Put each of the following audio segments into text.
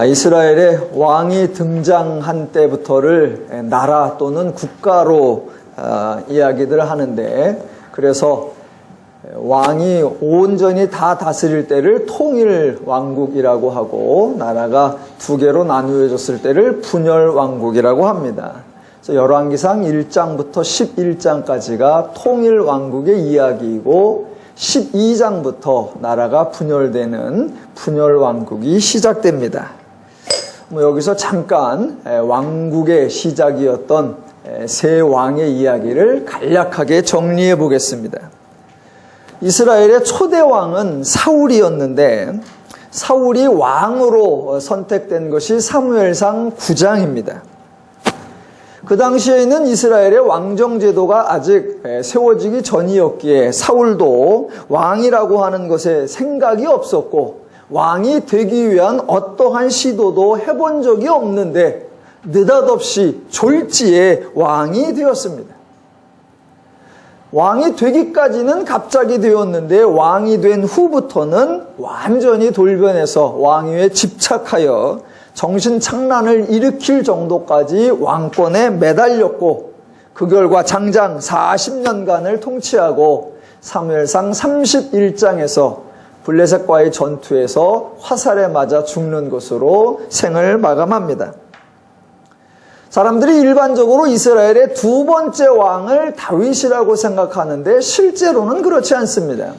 이스라엘의 왕이 등장한 때부터를 나라 또는 국가로 이야기들 하는데, 그래서 왕이 온전히 다 다스릴 때를 통일왕국이라고 하고, 나라가 두 개로 나누어졌을 때를 분열왕국이라고 합니다. 그래서 열왕기상 1장부터 11장까지가 통일왕국의 이야기이고, 12장부터 나라가 분열되는 분열왕국이 시작됩니다. 여기서 잠깐 왕국의 시작이었던 세 왕의 이야기를 간략하게 정리해 보겠습니다. 이스라엘의 초대 왕은 사울이었는데, 사울이 왕으로 선택된 것이 사무엘상 9장입니다. 그 당시에는 이스라엘의 왕정제도가 아직 세워지기 전이었기에 사울도 왕이라고 하는 것에 생각이 없었고, 왕이 되기 위한 어떠한 시도도 해본 적이 없는데 느닷없이 졸지에 왕이 되었습니다. 왕이 되기까지는 갑자기 되었는데, 왕이 된 후부터는 완전히 돌변해서 왕위에 집착하여 정신착란을 일으킬 정도까지 왕권에 매달렸고, 그 결과 장장 40년간을 통치하고 사무엘상 31장에서 블레셋과의 전투에서 화살에 맞아 죽는 것으로 생을 마감합니다. 사람들이 일반적으로 이스라엘의 두 번째 왕을 다윗이라고 생각하는데 실제로는 그렇지 않습니다.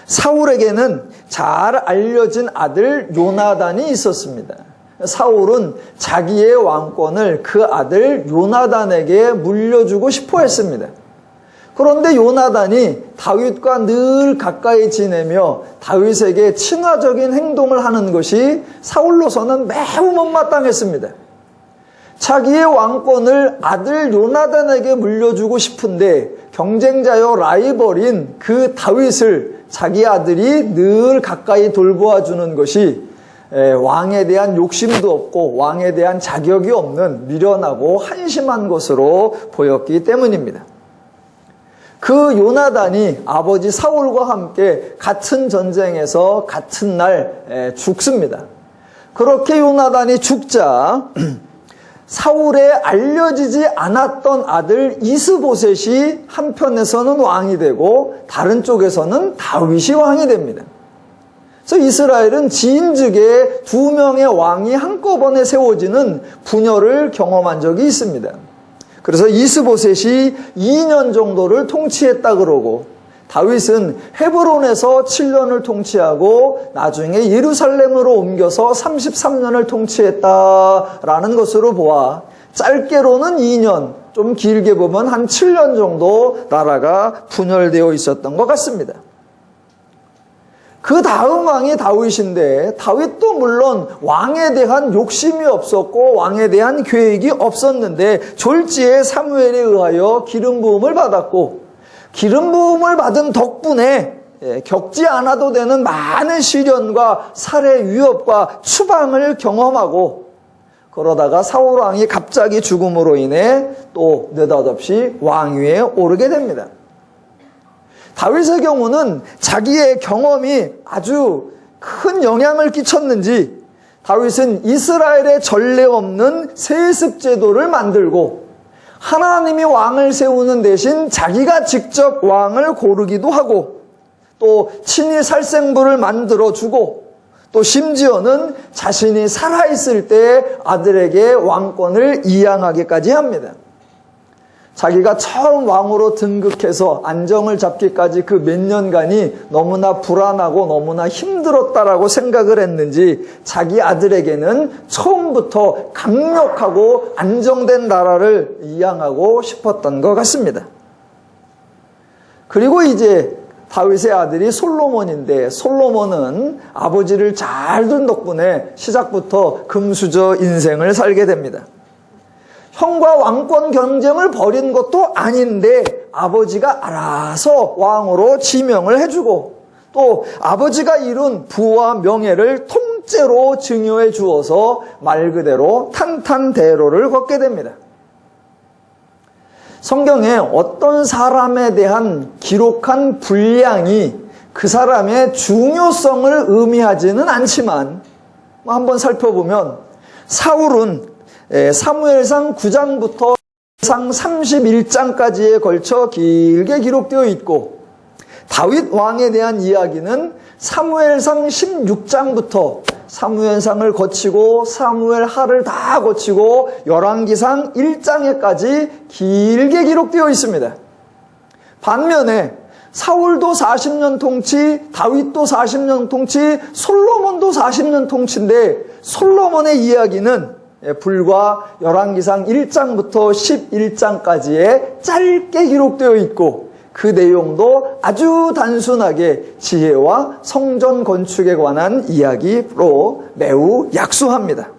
사울에게는 잘 알려진 아들 요나단이 있었습니다. 사울은 자기의 왕권을 그 아들 요나단에게 물려주고 싶어 했습니다. 그런데 요나단이 다윗과 늘 가까이 지내며 다윗에게 친화적인 행동을 하는 것이 사울로서는 매우 못마땅했습니다. 자기의 왕권을 아들 요나단에게 물려주고 싶은데 경쟁자여 라이벌인 그 다윗을 자기 아들이 늘 가까이 돌보아주는 것이 왕에 대한 욕심도 없고 왕에 대한 자격이 없는 미련하고 한심한 것으로 보였기 때문입니다. 그 요나단이 아버지 사울과 함께 같은 전쟁에서 같은 날 죽습니다. 그렇게 요나단이 죽자 사울에 알려지지 않았던 아들 이스보셋이 한편에서는 왕이 되고 다른 쪽에서는 다윗이 왕이 됩니다. 그래서 이스라엘은 지인즉에 두 명의 왕이 한꺼번에 세워지는 분열을 경험한 적이 있습니다. 그래서 이스보셋이 2년 정도를 통치했다 그러고, 다윗은 헤브론에서 7년을 통치하고 나중에 예루살렘으로 옮겨서 33년을 통치했다라는 것으로 보아 짧게로는 2년, 좀 길게 보면 한 7년 정도 나라가 분열되어 있었던 것 같습니다. 그 다음 왕이 다윗인데, 다윗도 물론 왕에 대한 욕심이 없었고 왕에 대한 계획이 없었는데 졸지에 사무엘에 의하여 기름 부음을 받았고, 기름 부음을 받은 덕분에 겪지 않아도 되는 많은 시련과 살해 위협과 추방을 경험하고, 그러다가 사울 왕이 갑자기 죽음으로 인해 또 느닷없이 왕위에 오르게 됩니다. 다윗의 경우는 자기의 경험이 아주 큰 영향을 끼쳤는지 다윗은 이스라엘의 전례 없는 세습 제도를 만들고, 하나님이 왕을 세우는 대신 자기가 직접 왕을 고르기도 하고, 또 친히 살생부를 만들어주고, 또 심지어는 자신이 살아있을 때 아들에게 왕권을 이양하기까지 합니다. 자기가 처음 왕으로 등극해서 안정을 잡기까지 그 몇 년간이 너무나 불안하고 너무나 힘들었다라고 생각을 했는지 자기 아들에게는 처음부터 강력하고 안정된 나라를 이양하고 싶었던 것 같습니다. 그리고 이제 다윗의 아들이 솔로몬인데, 솔로몬은 아버지를 잘 둔 덕분에 시작부터 금수저 인생을 살게 됩니다. 형과 왕권 경쟁을 벌인 것도 아닌데 아버지가 알아서 왕으로 지명을 해주고, 또 아버지가 이룬 부와 명예를 통째로 증여해 주어서 말 그대로 탄탄대로를 걷게 됩니다. 성경에 어떤 사람에 대한 기록한 분량이 그 사람의 중요성을 의미하지는 않지만, 한번 살펴보면 사울은 사무엘상 9장부터 상 31장까지에 걸쳐 길게 기록되어 있고, 다윗 왕에 대한 이야기는 사무엘상 16장부터 사무엘상을 거치고 사무엘하를 다 거치고 열왕기상 1장에까지 길게 기록되어 있습니다. 반면에 사울도 40년 통치, 다윗도 40년 통치, 솔로몬도 40년 통치인데 솔로몬의 이야기는 불과 열왕기상 1장부터 11장까지에 짧게 기록되어 있고, 그 내용도 아주 단순하게 지혜와 성전 건축에 관한 이야기로 매우 약수합니다.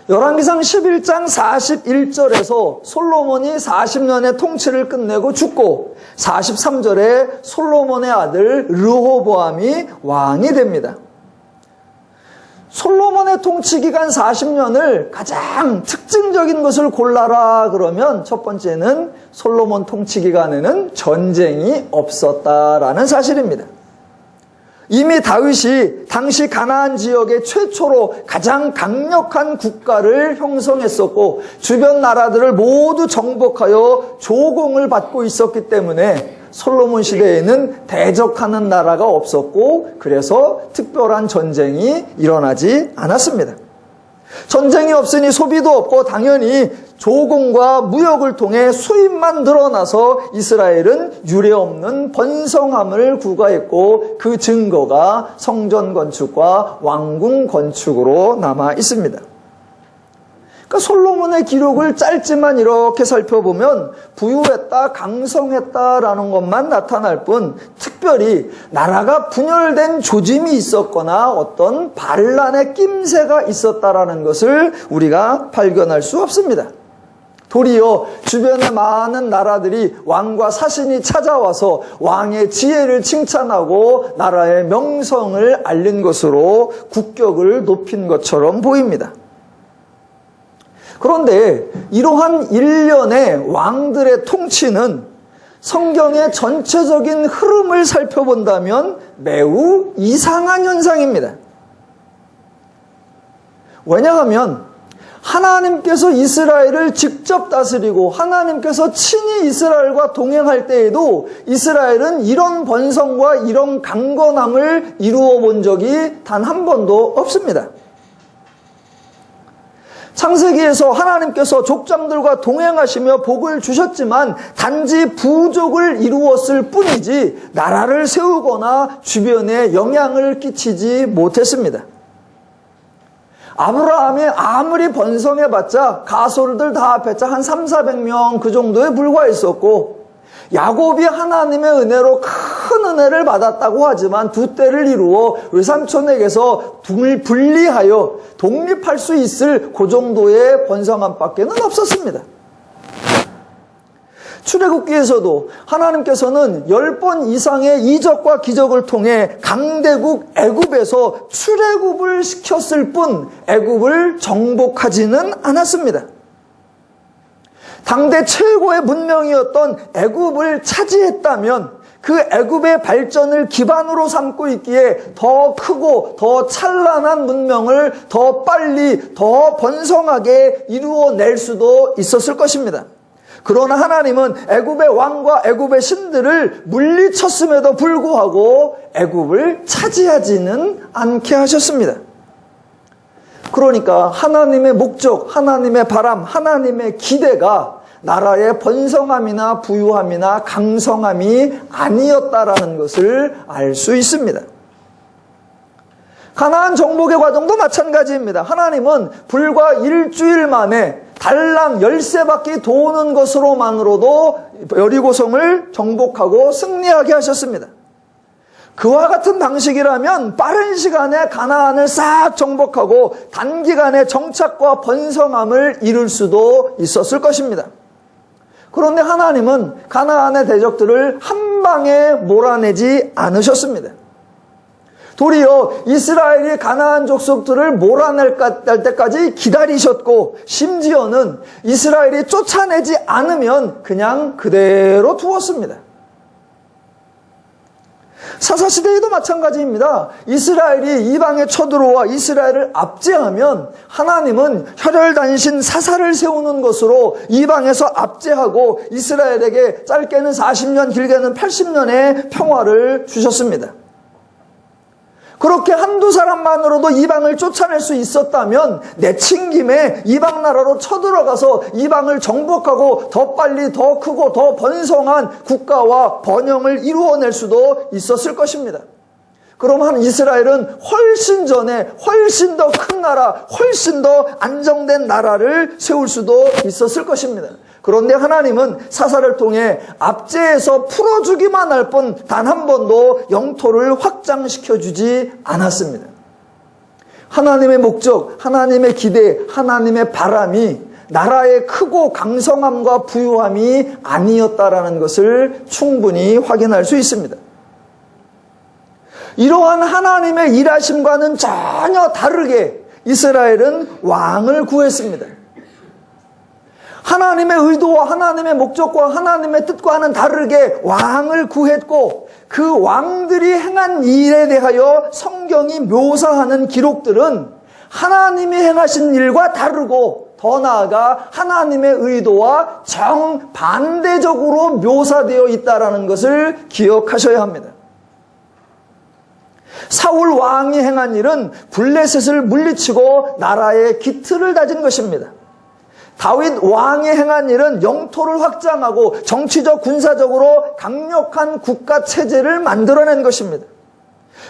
열왕기상 11장 41절에서 솔로몬이 40년의 통치를 끝내고 죽고, 43절에 솔로몬의 아들 르호보암이 왕이 됩니다. 솔로몬의 통치기간 40년을 가장 특징적인 것을 골라라 그러면 첫 번째는 솔로몬 통치기간에는 전쟁이 없었다라는 사실입니다. 이미 다윗이 당시 가나안 지역의 최초로 가장 강력한 국가를 형성했었고, 주변 나라들을 모두 정복하여 조공을 받고 있었기 때문에 솔로몬 시대에는 대적하는 나라가 없었고, 그래서 특별한 전쟁이 일어나지 않았습니다. 전쟁이 없으니 소비도 없고 당연히 조공과 무역을 통해 수입만 늘어나서 이스라엘은 유례없는 번성함을 구가했고, 그 증거가 성전 건축과 왕궁 건축으로 남아 있습니다. 그러니까 솔로몬의 기록을 짧지만 이렇게 살펴보면 부유했다, 강성했다라는 것만 나타날 뿐, 특별히 나라가 분열된 조짐이 있었거나 어떤 반란의 낌새가 있었다라는 것을 우리가 발견할 수 없습니다. 도리어 주변의 많은 나라들이 왕과 사신이 찾아와서 왕의 지혜를 칭찬하고 나라의 명성을 알린 것으로 국격을 높인 것처럼 보입니다. 그런데 이러한 일련의 왕들의 통치는 성경의 전체적인 흐름을 살펴본다면 매우 이상한 현상입니다. 왜냐하면 하나님께서 이스라엘을 직접 다스리고 하나님께서 친히 이스라엘과 동행할 때에도 이스라엘은 이런 번성과 이런 강건함을 이루어 본 적이 단 한 번도 없습니다. 창세기에서 하나님께서 족장들과 동행하시며 복을 주셨지만 단지 부족을 이루었을 뿐이지 나라를 세우거나 주변에 영향을 끼치지 못했습니다. 아브라함이 아무리 번성해봤자 가솔들 다 합했자 한 300~400명 그 정도에 불과했었고, 야곱이 하나님의 은혜로 큰 은혜를 받았다고 하지만 두 떼를 이루어 외삼촌에게서 분리하여 독립할 수 있을 그 정도의 번성함밖에는 없었습니다. 출애굽기에서도 하나님께서는 10번 이상의 이적과 기적을 통해 강대국 애굽에서 출애굽을 시켰을 뿐 애굽을 정복하지는 않았습니다. 당대 최고의 문명이었던 애굽을 차지했다면 그 애굽의 발전을 기반으로 삼고 있기에 더 크고 더 찬란한 문명을 더 빨리 더 번성하게 이루어낼 수도 있었을 것입니다. 그러나 하나님은 애굽의 왕과 애굽의 신들을 물리쳤음에도 불구하고 애굽을 차지하지는 않게 하셨습니다. 그러니까 하나님의 목적, 하나님의 바람, 하나님의 기대가 나라의 번성함이나 부유함이나 강성함이 아니었다라는 것을 알 수 있습니다. 가나안 정복의 과정도 마찬가지입니다. 하나님은 불과 일주일 만에 달랑 13바퀴 도는 것으로만으로도 여리고성을 정복하고 승리하게 하셨습니다. 그와 같은 방식이라면 빠른 시간에 가나안을 싹 정복하고 단기간에 정착과 번성함을 이룰 수도 있었을 것입니다. 그런데 하나님은 가나안의 대적들을 한 방에 몰아내지 않으셨습니다. 도리어 이스라엘이 가나안 족속들을 몰아낼 때까지 기다리셨고, 심지어는 이스라엘이 쫓아내지 않으면 그냥 그대로 두었습니다. 사사시대에도 마찬가지입니다. 이스라엘이 이방에 쳐들어와 이스라엘을 압제하면 하나님은 혈혈단신 사사를 세우는 것으로 이방에서 압제하고 이스라엘에게 짧게는 40년, 길게는 80년의 평화를 주셨습니다. 그렇게 한두 사람만으로도 이방을 쫓아낼 수 있었다면 내친김에 이방 나라로 쳐들어가서 이방을 정복하고 더 빨리 더 크고 더 번성한 국가와 번영을 이루어낼 수도 있었을 것입니다. 그러면 이스라엘은 훨씬 전에 훨씬 더 큰 나라, 훨씬 더 안정된 나라를 세울 수도 있었을 것입니다. 그런데 하나님은 사사를 통해 압제에서 풀어주기만 할 뿐 단 한 번도 영토를 확장시켜주지 않았습니다. 하나님의 목적, 하나님의 기대, 하나님의 바람이 나라의 크고 강성함과 부유함이 아니었다라는 것을 충분히 확인할 수 있습니다. 이러한 하나님의 일하심과는 전혀 다르게 이스라엘은 왕을 구했습니다. 하나님의 의도와 하나님의 목적과 하나님의 뜻과는 다르게 왕을 구했고 그 왕들이 행한 일에 대하여 성경이 묘사하는 기록들은 하나님이 행하신 일과 다르고 더 나아가 하나님의 의도와 정반대적으로 묘사되어 있다는 것을 기억하셔야 합니다. 사울 왕이 행한 일은 블레셋을 물리치고 나라의 기틀을 다진 것입니다. 다윗 왕이 행한 일은 영토를 확장하고 정치적 군사적으로 강력한 국가 체제를 만들어낸 것입니다.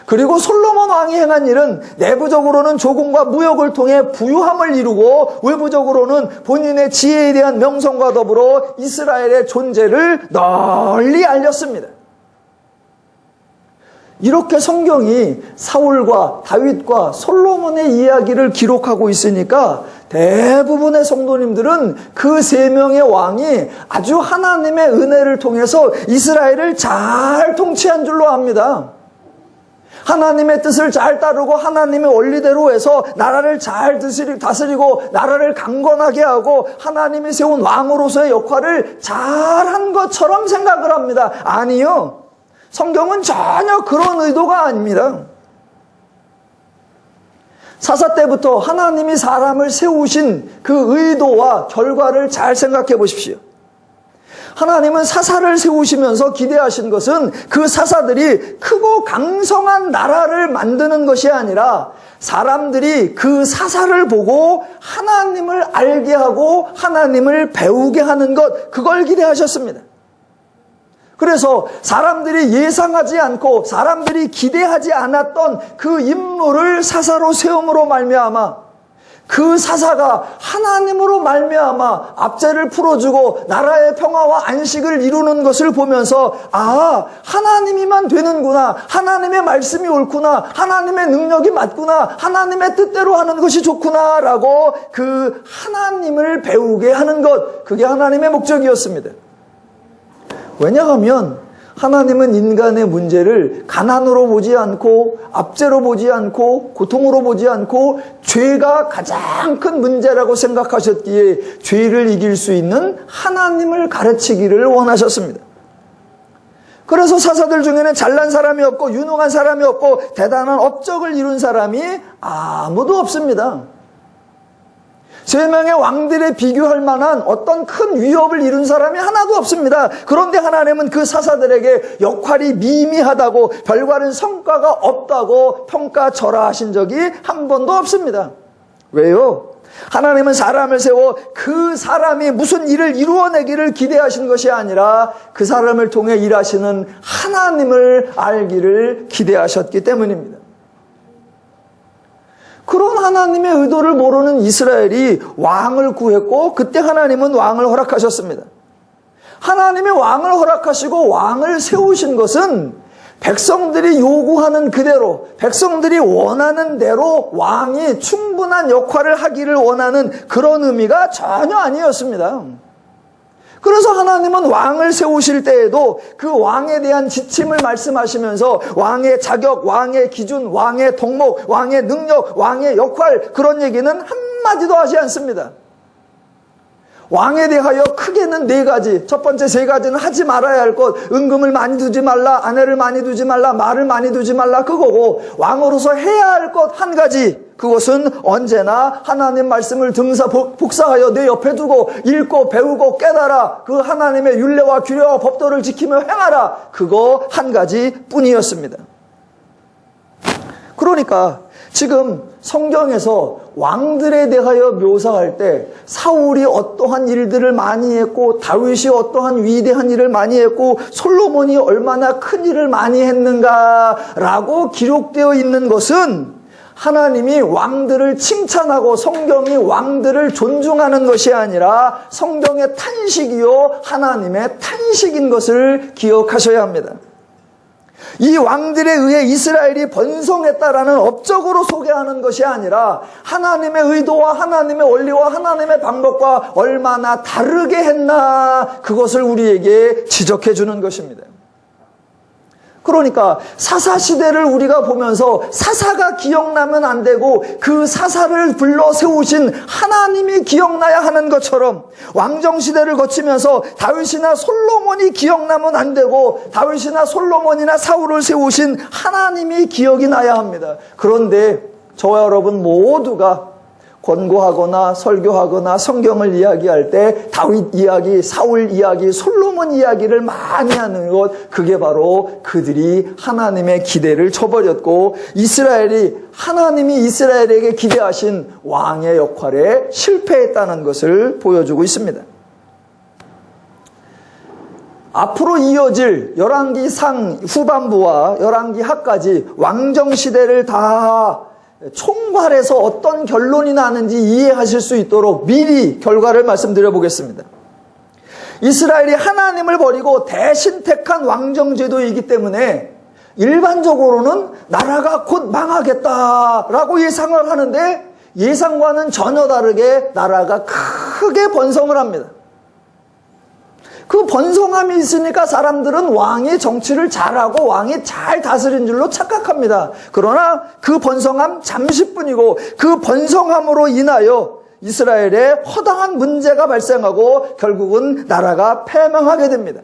그리고 솔로몬 왕이 행한 일은 내부적으로는 조공과 무역을 통해 부유함을 이루고 외부적으로는 본인의 지혜에 대한 명성과 더불어 이스라엘의 존재를 널리 알렸습니다. 이렇게 성경이 사울과 다윗과 솔로몬의 이야기를 기록하고 있으니까 대부분의 성도님들은 그 세 명의 왕이 아주 하나님의 은혜를 통해서 이스라엘을 잘 통치한 줄로 압니다. 하나님의 뜻을 잘 따르고 하나님의 원리대로 해서 나라를 잘 다스리고 나라를 강건하게 하고 하나님이 세운 왕으로서의 역할을 잘한 것처럼 생각을 합니다. 아니요. 성경은 전혀 그런 의도가 아닙니다. 사사 때부터 하나님이 사람을 세우신 그 의도와 결과를 잘 생각해 보십시오. 하나님은 사사를 세우시면서 기대하신 것은 그 사사들이 크고 강성한 나라를 만드는 것이 아니라 사람들이 그 사사를 보고 하나님을 알게 하고 하나님을 배우게 하는 것, 그걸 기대하셨습니다. 그래서 사람들이 예상하지 않고 사람들이 기대하지 않았던 그 인물을 사사로 세움으로 말미암아 그 사사가 하나님으로 말미암아 압제를 풀어주고 나라의 평화와 안식을 이루는 것을 보면서 아, 하나님이만 되는구나, 하나님의 말씀이 옳구나, 하나님의 능력이 맞구나, 하나님의 뜻대로 하는 것이 좋구나 라고 그 하나님을 배우게 하는 것, 그게 하나님의 목적이었습니다. 왜냐하면 하나님은 인간의 문제를 가난으로 보지 않고 압제로 보지 않고 고통으로 보지 않고 죄가 가장 큰 문제라고 생각하셨기에 죄를 이길 수 있는 하나님을 가르치기를 원하셨습니다. 그래서 사사들 중에는 잘난 사람이 없고 유능한 사람이 없고 대단한 업적을 이룬 사람이 아무도 없습니다. 세 명의 왕들에 비교할 만한 어떤 큰 위협을 이룬 사람이 하나도 없습니다. 그런데 하나님은 그 사사들에게 역할이 미미하다고 별다른 성과가 없다고 평가절하하신 적이 한 번도 없습니다. 왜요? 하나님은 사람을 세워 그 사람이 무슨 일을 이루어내기를 기대하신 것이 아니라 그 사람을 통해 일하시는 하나님을 알기를 기대하셨기 때문입니다. 그런 하나님의 의도를 모르는 이스라엘이 왕을 구했고 그때 하나님은 왕을 허락하셨습니다. 하나님이 왕을 허락하시고 왕을 세우신 것은 백성들이 요구하는 그대로, 백성들이 원하는 대로 왕이 충분한 역할을 하기를 원하는 그런 의미가 전혀 아니었습니다. 그래서 하나님은 왕을 세우실 때에도 그 왕에 대한 지침을 말씀하시면서 왕의 자격, 왕의 기준, 왕의 덕목, 왕의 능력, 왕의 역할, 그런 얘기는 한마디도 하지 않습니다. 왕에 대하여 크게는 4가지. 첫 번째 3가지는 하지 말아야 할 것. 은금을 많이 두지 말라, 아내를 많이 두지 말라, 말을 많이 두지 말라, 그거고, 왕으로서 해야 할 것 1가지. 그것은 언제나 하나님 말씀을 복사하여 내 옆에 두고 읽고 배우고 깨달아 그 하나님의 율례와 규례와 법도를 지키며 행하라. 그거 1가지 뿐이었습니다. 그러니까 지금 성경에서 왕들에 대하여 묘사할 때 사울이 어떠한 일들을 많이 했고 다윗이 어떠한 위대한 일을 많이 했고 솔로몬이 얼마나 큰 일을 많이 했는가라고 기록되어 있는 것은 하나님이 왕들을 칭찬하고 성경이 왕들을 존중하는 것이 아니라 성경의 탄식이요 하나님의 탄식인 것을 기억하셔야 합니다. 이 왕들에 의해 이스라엘이 번성했다라는 업적으로 소개하는 것이 아니라 하나님의 의도와 하나님의 원리와 하나님의 방법과 얼마나 다르게 했나 그것을 우리에게 지적해 주는 것입니다. 그러니까 사사시대를 우리가 보면서 사사가 기억나면 안 되고 그 사사를 불러 세우신 하나님이 기억나야 하는 것처럼 왕정시대를 거치면서 다윗이나 솔로몬이 기억나면 안 되고 다윗이나 솔로몬이나 사울을 세우신 하나님이 기억이 나야 합니다. 그런데 저와 여러분 모두가 권고하거나 설교하거나 성경을 이야기할 때 다윗 이야기, 사울 이야기, 솔로몬 이야기를 많이 하는 것, 그게 바로 그들이 하나님의 기대를 저버렸고 하나님이 이스라엘에게 기대하신 왕의 역할에 실패했다는 것을 보여주고 있습니다. 앞으로 이어질 열왕기 상 후반부와 열왕기 하까지 왕정시대를 다 총괄해서 어떤 결론이 나는지 이해하실 수 있도록 미리 결과를 말씀드려 보겠습니다. 이스라엘이 하나님을 버리고 대신 택한 왕정제도이기 때문에 일반적으로는 나라가 곧 망하겠다라고 예상을 하는데 예상과는 전혀 다르게 나라가 크게 번성을 합니다. 그 번성함이 있으니까 사람들은 왕이 정치를 잘하고 왕이 잘 다스린 줄로 착각합니다. 그러나 그 번성함 잠시뿐이고 그 번성함으로 인하여 이스라엘에 허다한 문제가 발생하고 결국은 나라가 패망하게 됩니다.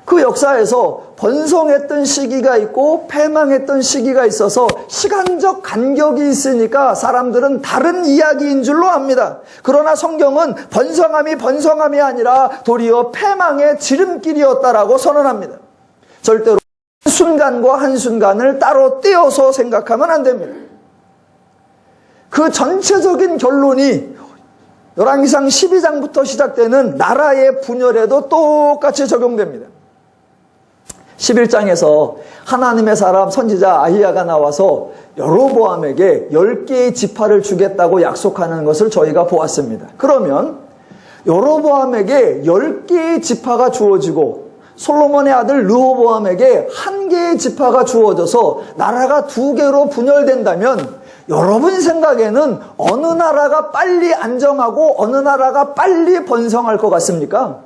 그 역사에서 번성했던 시기가 있고 패망했던 시기가 있어서 시간적 간격이 있으니까 사람들은 다른 이야기인 줄로 압니다. 그러나 성경은 번성함이 아니라 도리어 패망의 지름길이었다라고 선언합니다. 절대로 한순간과 한순간을 따로 떼어서 생각하면 안 됩니다. 그 전체적인 결론이 열왕기상 12장부터 시작되는 나라의 분열에도 똑같이 적용됩니다. 11장에서 하나님의 사람 선지자 아히야가 나와서 여로보암에게 10개의 지파를 주겠다고 약속하는 것을 저희가 보았습니다. 그러면 여로보암에게 10개의 지파가 주어지고 솔로몬의 아들 르호보암에게 1개의 지파가 주어져서 나라가 2개로 분열된다면 여러분 생각에는 어느 나라가 빨리 안정하고 어느 나라가 빨리 번성할 것 같습니까?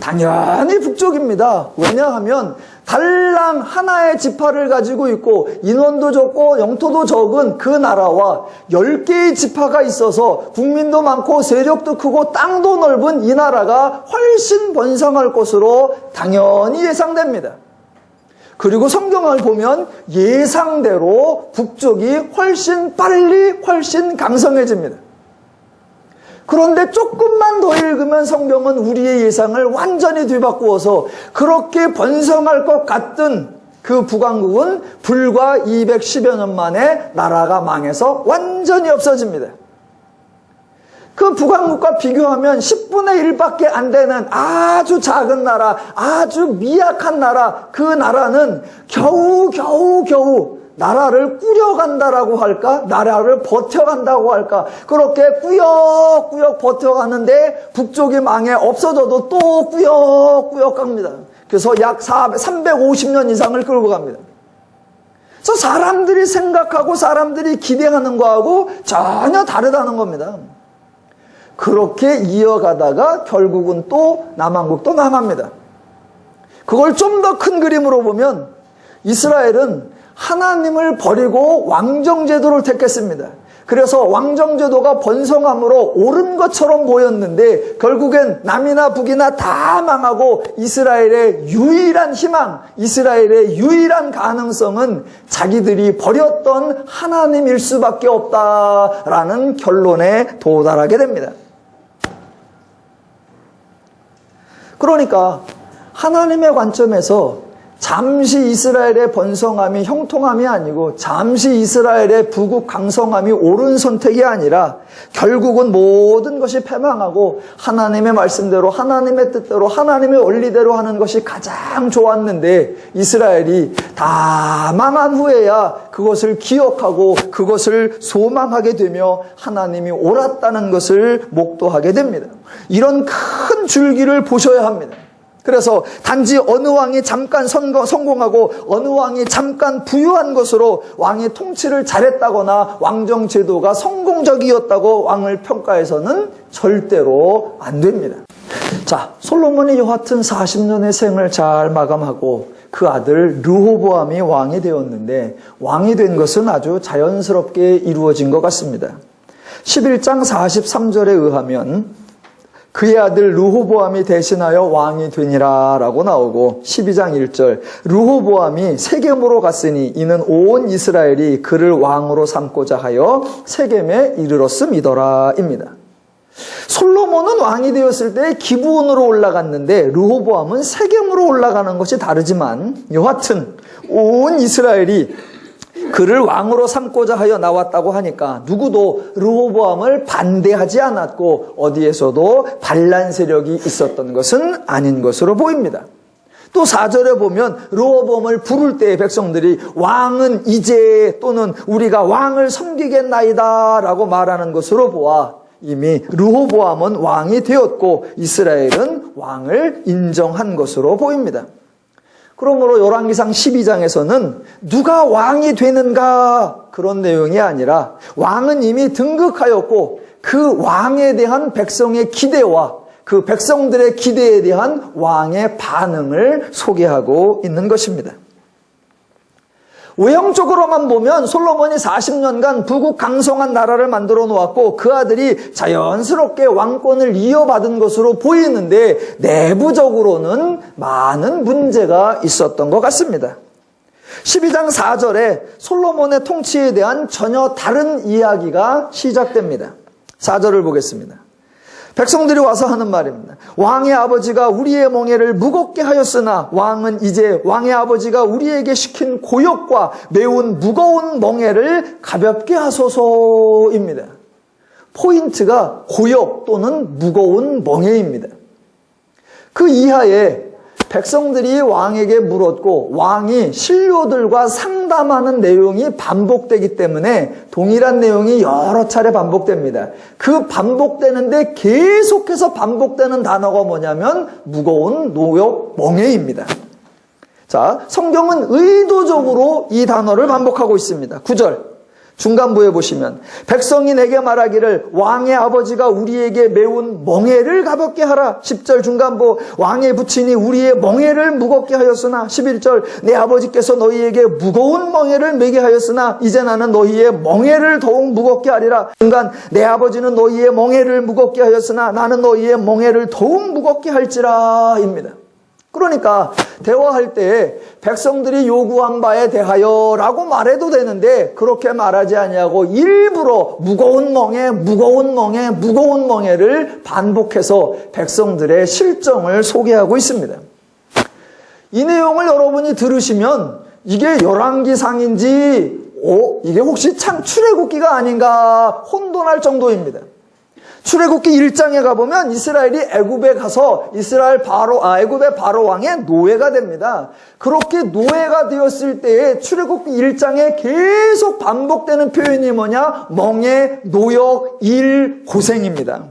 당연히 북쪽입니다. 왜냐하면 달랑 하나의 지파를 가지고 있고 인원도 적고 영토도 적은 그 나라와 10개의 지파가 있어서 국민도 많고 세력도 크고 땅도 넓은 이 나라가 훨씬 번성할 것으로 당연히 예상됩니다. 그리고 성경을 보면 예상대로 북쪽이 훨씬 빨리 훨씬 강성해집니다. 그런데 조금만 더 읽으면 성경은 우리의 예상을 완전히 뒤바꾸어서 그렇게 번성할 것 같던 그 북왕국은 불과 210여 년 만에 나라가 망해서 완전히 없어집니다. 그 북왕국과 비교하면 10분의 1밖에 안 되는 아주 작은 나라, 아주 미약한 나라, 그 나라는 겨우 나라를 꾸려간다라고 할까? 나라를 버텨간다고 할까? 그렇게 꾸역꾸역 버텨가는데 북쪽이 망해 없어져도 또 꾸역꾸역 갑니다. 그래서 약 350년 이상을 끌고 갑니다. 그래서 사람들이 생각하고 사람들이 기대하는 거하고 전혀 다르다는 겁니다. 그렇게 이어가다가 결국은 또 남왕국도 망합니다. 그걸 좀 더 큰 그림으로 보면 이스라엘은 하나님을 버리고 왕정제도를 택했습니다. 그래서 왕정제도가 번성함으로 옳은 것처럼 보였는데 결국엔 남이나 북이나 다 망하고 이스라엘의 유일한 희망, 이스라엘의 유일한 가능성은 자기들이 버렸던 하나님일 수밖에 없다라는 결론에 도달하게 됩니다. 그러니까 하나님의 관점에서 잠시 이스라엘의 번성함이 형통함이 아니고 잠시 이스라엘의 부국 강성함이 옳은 선택이 아니라 결국은 모든 것이 패망하고 하나님의 말씀대로 하나님의 뜻대로 하나님의 원리대로 하는 것이 가장 좋았는데 이스라엘이 다 망한 후에야 그것을 기억하고 그것을 소망하게 되며 하나님이 옳았다는 것을 목도하게 됩니다. 이런 큰 줄기를 보셔야 합니다. 그래서 단지 어느 왕이 잠깐 성공하고 어느 왕이 잠깐 부유한 것으로 왕이 통치를 잘했다거나 왕정 제도가 성공적이었다고 왕을 평가해서는 절대로 안 됩니다. 자, 솔로몬이 여하튼 40년의 생을 잘 마감하고 그 아들 르호보암이 왕이 되었는데 왕이 된 것은 아주 자연스럽게 이루어진 것 같습니다. 11장 43절에 의하면 그의 아들 르호보암이 대신하여 왕이 되니라 라고 나오고 12장 1절 르호보암이 세겜으로 갔으니 이는 온 이스라엘이 그를 왕으로 삼고자 하여 세겜에 이르렀음이더라 입니다. 솔로몬은 왕이 되었을 때 기브온으로 올라갔는데 르호보암은 세겜으로 올라가는 것이 다르지만 여하튼 온 이스라엘이 그를 왕으로 삼고자 하여 나왔다고 하니까 누구도 르호보암을 반대하지 않았고 어디에서도 반란 세력이 있었던 것은 아닌 것으로 보입니다. 또 4절에 보면 르호보암을 부를 때 백성들이 왕은 이제 또는 우리가 왕을 섬기겠나이다 라고 말하는 것으로 보아 이미 르호보암은 왕이 되었고 이스라엘은 왕을 인정한 것으로 보입니다. 그러므로 열왕기상 12장에서는 누가 왕이 되는가 그런 내용이 아니라 왕은 이미 등극하였고 그 왕에 대한 백성의 기대와 그 백성들의 기대에 대한 왕의 반응을 소개하고 있는 것입니다. 외형적으로만 보면 솔로몬이 40년간 부국 강성한 나라를 만들어 놓았고 그 아들이 자연스럽게 왕권을 이어받은 것으로 보이는데 내부적으로는 많은 문제가 있었던 것 같습니다. 12장 4절에 솔로몬의 통치에 대한 전혀 다른 이야기가 시작됩니다. 4절을 보겠습니다. 백성들이 와서 하는 말입니다. 왕의 아버지가 우리의 멍에를 무겁게 하였으나 왕은 이제 왕의 아버지가 우리에게 시킨 고역과 매운 무거운 멍에를 가볍게 하소서입니다. 포인트가 고역 또는 무거운 멍에입니다. 그 이하에 백성들이 왕에게 물었고 왕이 신료들과 상담하는 내용이 반복되기 때문에 동일한 내용이 여러 차례 반복됩니다. 그 반복되는데 계속해서 반복되는 단어가 뭐냐면 무거운 노역 멍에입니다. 자, 성경은 의도적으로 이 단어를 반복하고 있습니다. 9절 중간부에 보시면 백성이 내게 말하기를 왕의 아버지가 우리에게 매운 멍에를 가볍게 하라. 10절 중간부 왕의 부친이 우리의 멍에를 무겁게 하였으나 11절 내 아버지께서 너희에게 무거운 멍에를 매게 하였으나 이제 나는 너희의 멍에를 더욱 무겁게 하리라. 중간 내 아버지는 너희의 멍에를 무겁게 하였으나 나는 너희의 멍에를 더욱 무겁게 할지라 입니다. 그러니까 대화할 때 백성들이 요구한 바에 대하여 라고 말해도 되는데 그렇게 말하지 아니하고 일부러 무거운 멍에를 반복해서 백성들의 실정을 소개하고 있습니다. 이 내용을 여러분이 들으시면 이게 열왕기상인지 이게 혹시 참 출애굽기가 아닌가 혼돈할 정도입니다. 출애굽기 1장에 가보면 이스라엘이 애굽에 가서 애굽의 바로 왕의 노예가 됩니다. 그렇게 노예가 되었을 때에 출애굽기 1장에 계속 반복되는 표현이 뭐냐? 멍에, 노역, 일, 고생입니다.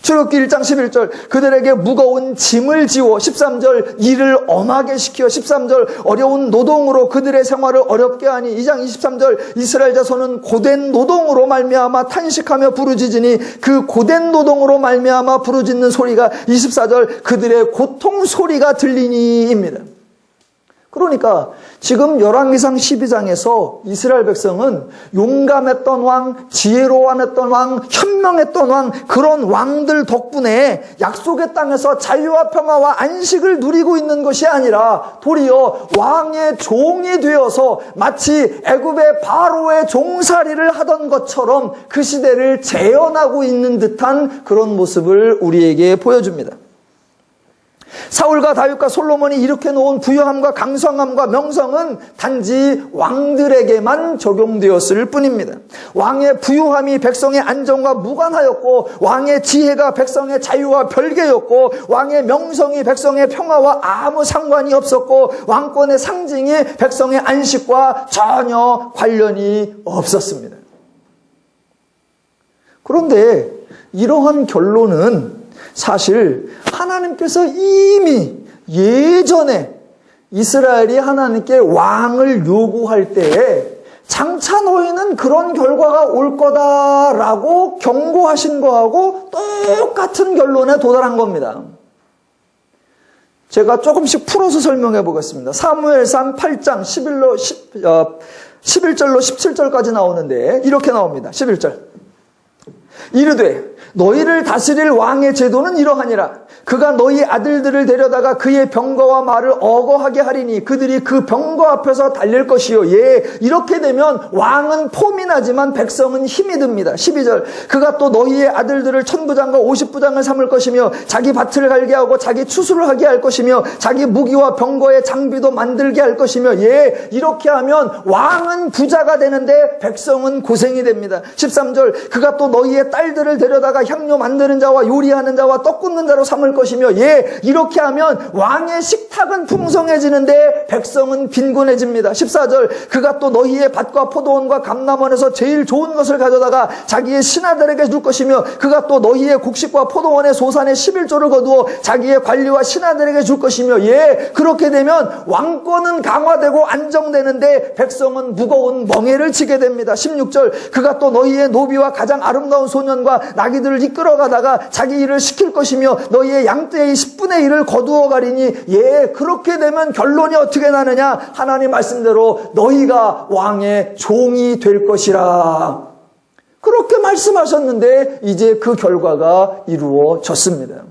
출애굽기 1장 11절 그들에게 무거운 짐을 지워 13절 일을 엄하게 시켜 13절 어려운 노동으로 그들의 생활을 어렵게 하니 2장 23절 이스라엘 자손은 고된 노동으로 말미암아 탄식하며 부르짖으니 그 고된 노동으로 말미암아 부르짖는 소리가 24절 그들의 고통 소리가 들리니입니다. 그러니까 지금 열왕기상 12장에서 이스라엘 백성은 용감했던 왕, 지혜로웠던 왕, 현명했던 왕, 그런 왕들 덕분에 약속의 땅에서 자유와 평화와 안식을 누리고 있는 것이 아니라 도리어 왕의 종이 되어서 마치 애굽의 바로의 종살이를 하던 것처럼 그 시대를 재현하고 있는 듯한 그런 모습을 우리에게 보여줍니다. 사울과 다윗과 솔로몬이 이렇게 놓은 부유함과 강성함과 명성은 단지 왕들에게만 적용되었을 뿐입니다. 왕의 부유함이 백성의 안정과 무관하였고, 왕의 지혜가 백성의 자유와 별개였고, 왕의 명성이 백성의 평화와 아무 상관이 없었고, 왕권의 상징이 백성의 안식과 전혀 관련이 없었습니다. 그런데 이러한 결론은 사실 하나님께서 이미 예전에 이스라엘이 하나님께 왕을 요구할 때에 장차 너희는 그런 결과가 올 거다라고 경고하신 거하고 똑같은 결론에 도달한 겁니다. 제가 조금씩 풀어서 설명해 보겠습니다. 사무엘상 8장 11절로 17절까지 나오는데 이렇게 나옵니다. 11절. 이르되 너희를 다스릴 왕의 제도는 이러하니라. 그가 너희 아들들을 데려다가 그의 병거와 말을 어거하게 하리니 그들이 그 병거 앞에서 달릴 것이요. 예, 이렇게 되면 왕은 폼이 나지만 백성은 힘이 듭니다. 12절. 그가 또 너희의 아들들을 1000부장과 50부장을 삼을 것이며 자기 밭을 갈게 하고 자기 추수를 하게 할 것이며 자기 무기와 병거의 장비도 만들게 할 것이며, 예, 이렇게 하면 왕은 부자가 되는데 백성은 고생이 됩니다. 13절. 그가 또 너희의 딸들을 데려다가 향료 만드는 자와 요리하는 자와 떡 굽는 자로 삼을 것이며, 예, 이렇게 하면 왕의 식탁은 풍성해지는데 백성은 빈곤해집니다. 14절. 그가 또 너희의 밭과 포도원과 감람원에서 제일 좋은 것을 가져다가 자기의 신하들에게 줄 것이며, 그가 또 너희의 곡식과 포도원의 소산의 11조를 거두어 자기의 관리와 신하들에게 줄 것이며, 예, 그렇게 되면 왕권은 강화되고 안정되는데 백성은 무거운 멍에를 지게 됩니다. 16절. 그가 또 너희의 노비와 가장 아름다운 소년과 나귀들을 이끌어가다가 자기 일을 시킬 것이며 너희의 양떼의 10분의 1을 거두어 가리니, 예, 그렇게 되면 결론이 어떻게 나느냐? 하나님 말씀대로 너희가 왕의 종이 될 것이라. 그렇게 말씀하셨는데 이제 그 결과가 이루어졌습니다.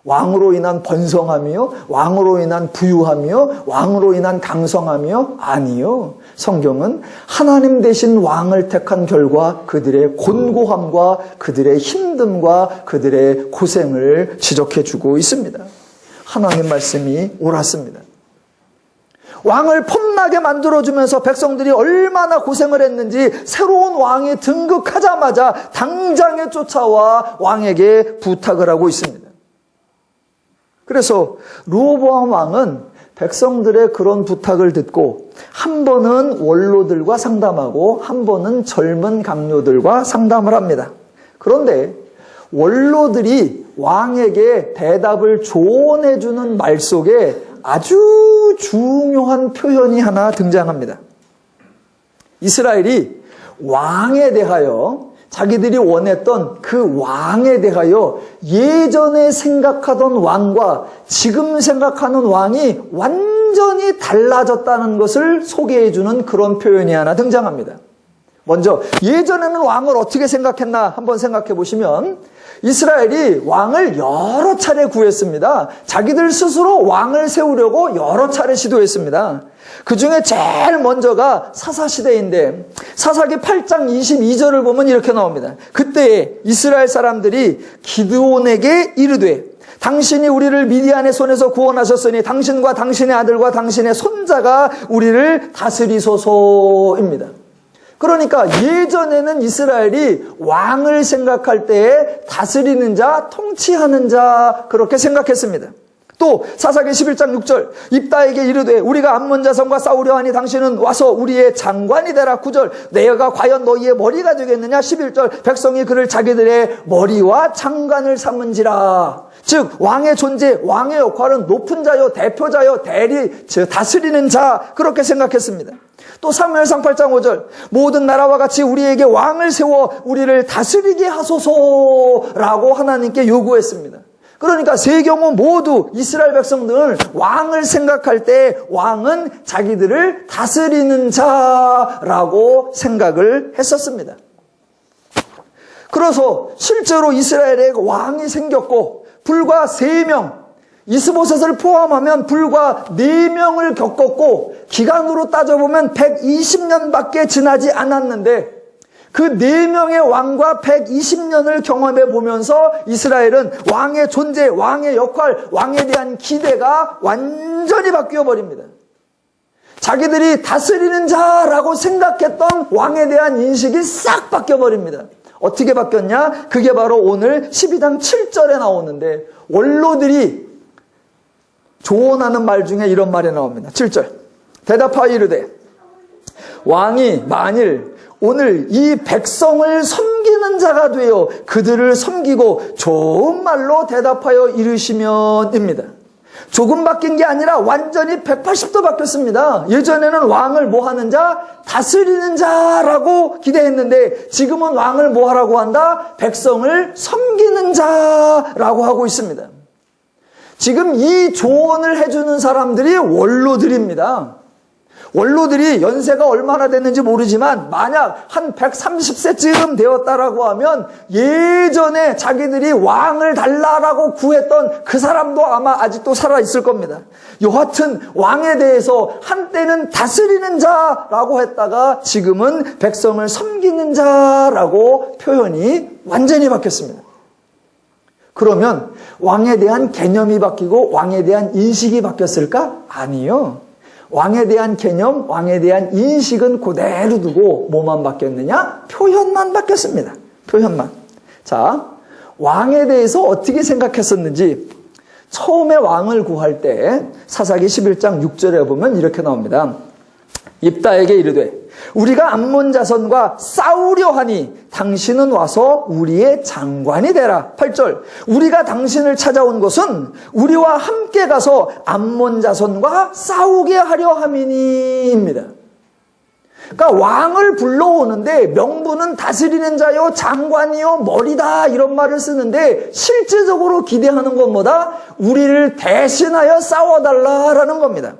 왕으로 인한 번성함이요, 왕으로 인한 부유함이요, 왕으로 인한 강성함이요? 아니요. 성경은 하나님 대신 왕을 택한 결과 그들의 곤고함과 그들의 힘듦과 그들의 고생을 지적해 주고 있습니다. 하나님 말씀이 옳았습니다. 왕을 폼나게 만들어주면서 백성들이 얼마나 고생을 했는지 새로운 왕이 등극하자마자 당장에 쫓아와 왕에게 부탁을 하고 있습니다. 그래서 르호보암 왕은 백성들의 그런 부탁을 듣고 한 번은 원로들과 상담하고 한 번은 젊은 강요들과 상담을 합니다. 그런데 원로들이 왕에게 대답을 조언해주는 말 속에 아주 중요한 표현이 하나 등장합니다. 이스라엘이 왕에 대하여, 자기들이 원했던 그 왕에 대하여 예전에 생각하던 왕과 지금 생각하는 왕이 완전히 달라졌다는 것을 소개해주는 그런 표현이 하나 등장합니다. 먼저 예전에는 왕을 어떻게 생각했나 한번 생각해 보시면, 이스라엘이 왕을 여러 차례 구했습니다. 자기들 스스로 왕을 세우려고 여러 차례 시도했습니다. 그 중에 제일 먼저가 사사시대인데, 사사기 8장 22절을 보면 이렇게 나옵니다. 그때 이스라엘 사람들이 기드온에게 이르되 당신이 우리를 미디안의 손에서 구원하셨으니 당신과 당신의 아들과 당신의 손자가 우리를 다스리소서입니다. 그러니까 예전에는 이스라엘이 왕을 생각할 때에 다스리는 자, 통치하는 자 그렇게 생각했습니다. 또 사사기 11장 6절 입다에게 이르되 우리가 암몬 자손과 싸우려 하니 당신은 와서 우리의 장관이 되라. 9절 내가 과연 너희의 머리가 되겠느냐. 11절 백성이 그를 자기들의 머리와 장관을 삼은지라. 즉 왕의 존재, 왕의 역할은 높은 자요, 대표자요, 대리, 즉 다스리는 자 그렇게 생각했습니다. 또 사무엘상 8장 5절 모든 나라와 같이 우리에게 왕을 세워 우리를 다스리게 하소서라고 하나님께 요구했습니다. 그러니까 세경우 모두 이스라엘 백성들은 왕을 생각할 때 왕은 자기들을 다스리는 자라고 생각을 했었습니다. 그래서 실제로 이스라엘에 왕이 생겼고 불과 3명, 이스보셋을 포함하면 불과 4명을 겪었고 기간으로 따져보면 120년밖에 지나지 않았는데 그 4명의 왕과 120년을 경험해 보면서 이스라엘은 왕의 존재, 왕의 역할, 왕에 대한 기대가 완전히 바뀌어 버립니다. 자기들이 다스리는 자라고 생각했던 왕에 대한 인식이 싹 바뀌어 버립니다. 어떻게 바뀌었냐? 그게 바로 오늘 12장 7절에 나오는데 원로들이 조언하는 말 중에 이런 말이 나옵니다. 7절. 대답하여 이르되 왕이 만일 오늘 이 백성을 섬기는 자가 되어 그들을 섬기고 좋은 말로 대답하여 이르시면입니다. 조금 바뀐 게 아니라 완전히 180도 바뀌었습니다. 예전에는 왕을 뭐 하는 자? 다스리는 자라고 기대했는데 지금은 왕을 뭐 하라고 한다? 백성을 섬기는 자라고 하고 있습니다. 지금 이 조언을 해주는 사람들이 원로들입니다. 원로들이 연세가 얼마나 됐는지 모르지만 만약 한 130세쯤 되었다라고 하면 예전에 자기들이 왕을 달라라고 구했던 그 사람도 아마 아직도 살아있을 겁니다. 여하튼 왕에 대해서 한때는 다스리는 자라고 했다가 지금은 백성을 섬기는 자라고 표현이 완전히 바뀌었습니다. 그러면 왕에 대한 개념이 바뀌고 왕에 대한 인식이 바뀌었을까? 아니요. 왕에 대한 개념, 왕에 대한 인식은 그대로 두고 뭐만 바뀌었느냐? 표현만 바뀌었습니다. 표현만. 자, 왕에 대해서 어떻게 생각했었는지 처음에 왕을 구할 때 사사기 11장 6절에 보면 이렇게 나옵니다. 입다에게 이르되 우리가 암몬 자손과 싸우려 하니 당신은 와서 우리의 장관이 되라. 8절. 우리가 당신을 찾아온 것은 우리와 함께 가서 암몬 자손과 싸우게 하려 함이니입니다. 그러니까 왕을 불러오는데 명분은 다스리는 자요, 장관이요, 머리다 이런 말을 쓰는데 실제적으로 기대하는 것보다 우리를 대신하여 싸워달라라는 겁니다.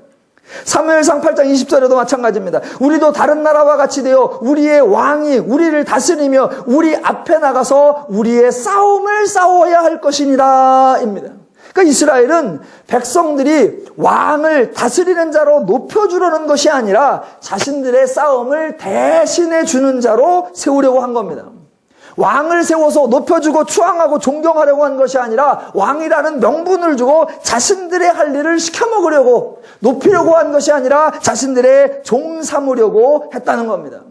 사무엘상 8장 20절에도 마찬가지입니다. 우리도 다른 나라와 같이 되어 우리의 왕이 우리를 다스리며 우리 앞에 나가서 우리의 싸움을 싸워야 할 것이니라 입니다. 그러니까 이스라엘은 백성들이 왕을 다스리는 자로 높여주려는 것이 아니라 자신들의 싸움을 대신해 주는 자로 세우려고 한 겁니다. 왕을 세워서 높여주고 추앙하고 존경하려고 한 것이 아니라 왕이라는 명분을 주고 자신들의 할 일을 시켜먹으려고 높이려고 한 것이 아니라 자신들의 종 삼으려고 했다는 겁니다.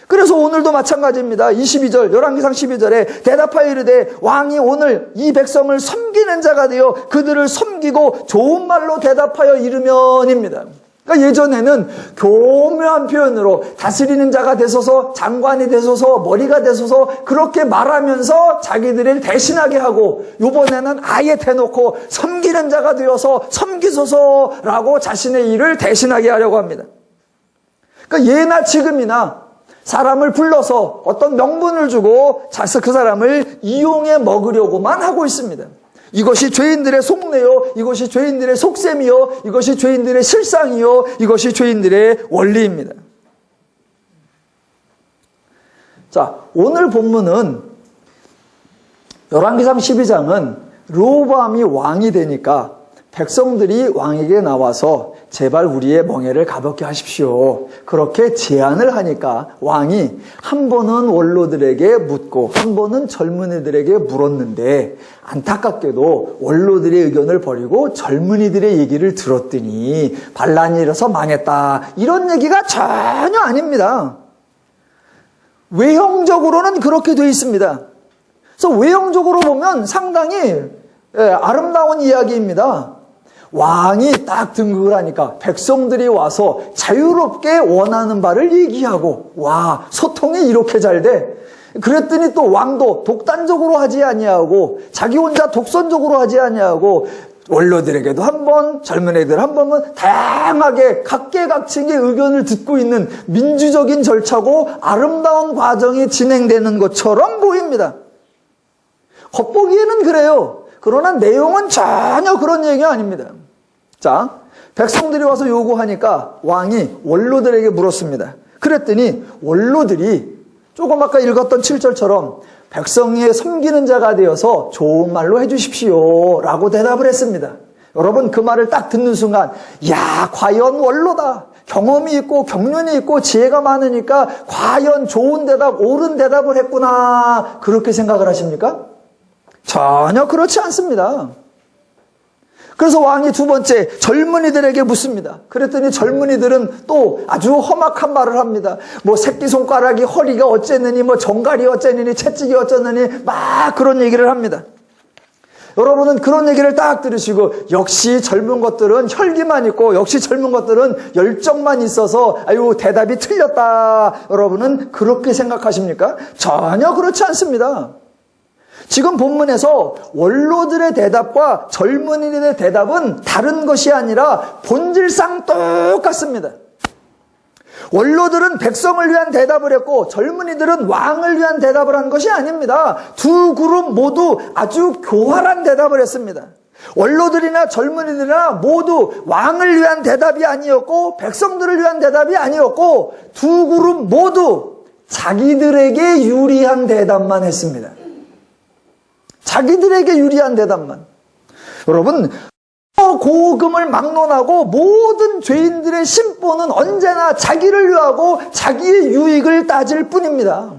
그래서 오늘도 마찬가지입니다. 22절 열왕기상 12절에 대답하여 이르되 왕이 오늘 이 백성을 섬기는 자가 되어 그들을 섬기고 좋은 말로 대답하여 이르면입니다. 그러니까 예전에는 교묘한 표현으로 다스리는 자가 되소서 장관이 되소서 머리가 되소서 그렇게 말하면서 자기들을 대신하게 하고 이번에는 아예 대놓고 섬기는 자가 되어서 섬기소서라고 자신의 일을 대신하게 하려고 합니다. 그러니까 예나 지금이나 사람을 불러서 어떤 명분을 주고 그 사람을 이용해 먹으려고만 하고 있습니다. 이것이 죄인들의 속내요, 이것이 죄인들의 속셈이요, 이것이 죄인들의 실상이요, 이것이 죄인들의 원리입니다. 자, 오늘 본문은 열왕기상 12장은 르호보암이 왕이 되니까 백성들이 왕에게 나와서 제발 우리의 멍에를 가볍게 하십시오. 그렇게 제안을 하니까 왕이 한 번은 원로들에게 묻고 한 번은 젊은이들에게 물었는데 안타깝게도 원로들의 의견을 버리고 젊은이들의 얘기를 들었더니 반란이 일어서 망했다. 이런 얘기가 전혀 아닙니다. 외형적으로는 그렇게 되어 있습니다. 그래서 외형적으로 보면 상당히 아름다운 이야기입니다. 왕이 딱 등극을 하니까 백성들이 와서 자유롭게 원하는 바를 얘기하고 와 소통이 이렇게 잘 돼. 그랬더니 또 왕도 독단적으로 하지 아니하고 자기 혼자 독선적으로 하지 아니하고 원로들에게도 한 번, 젊은 애들 한 번은 다양하게 각계각층의 의견을 듣고 있는 민주적인 절차고 아름다운 과정이 진행되는 것처럼 보입니다. 겉보기에는 그래요. 그러나 내용은 전혀 그런 얘기가 아닙니다. 자, 백성들이 와서 요구하니까 왕이 원로들에게 물었습니다. 그랬더니 원로들이 조금 아까 읽었던 7절처럼 백성의 섬기는 자가 되어서 좋은 말로 해주십시오 라고 대답을 했습니다. 여러분, 그 말을 딱 듣는 순간, 야, 과연 원로다. 경험이 있고 경륜이 있고 지혜가 많으니까 과연 좋은 대답, 옳은 대답을 했구나. 그렇게 생각을 하십니까? 전혀 그렇지 않습니다. 그래서 왕이 두 번째 젊은이들에게 묻습니다. 그랬더니 젊은이들은 또 아주 험악한 말을 합니다. 뭐 새끼손가락이 허리가 어쨌느니 뭐 정갈이 어쨌느니 채찍이 어쨌느니 막 그런 얘기를 합니다. 여러분은 그런 얘기를 딱 들으시고 역시 젊은 것들은 혈기만 있고 역시 젊은 것들은 열정만 있어서 아유 대답이 틀렸다. 여러분은 그렇게 생각하십니까? 전혀 그렇지 않습니다. 지금 본문에서 원로들의 대답과 젊은이들의 대답은 다른 것이 아니라 본질상 똑같습니다. 원로들은 백성을 위한 대답을 했고 젊은이들은 왕을 위한 대답을 한 것이 아닙니다. 두 그룹 모두 아주 교활한 대답을 했습니다. 원로들이나 젊은이들이나 모두 왕을 위한 대답이 아니었고 백성들을 위한 대답이 아니었고 두 그룹 모두 자기들에게 유리한 대답만 했습니다. 자기들에게 유리한 대답만. 여러분, 고금을 막론하고 모든 죄인들의 심보는 언제나 자기를 위하고 자기의 유익을 따질 뿐입니다.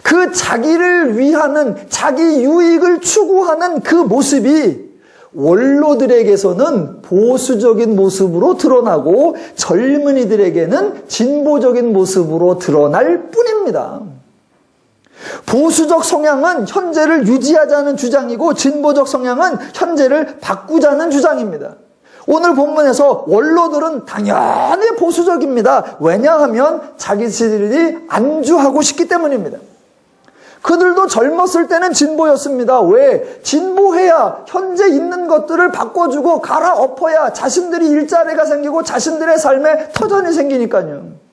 그 자기를 위하는, 자기 유익을 추구하는 그 모습이 원로들에게서는 보수적인 모습으로 드러나고 젊은이들에게는 진보적인 모습으로 드러날 뿐입니다. 보수적 성향은 현재를 유지하자는 주장이고 진보적 성향은 현재를 바꾸자는 주장입니다. 오늘 본문에서 원로들은 당연히 보수적입니다. 왜냐하면 자기들이 안주하고 싶기 때문입니다. 그들도 젊었을 때는 진보였습니다. 왜? 진보해야 현재 있는 것들을 바꿔주고 갈아엎어야 자신들이 일자리가 생기고 자신들의 삶에 터전이 생기니까요.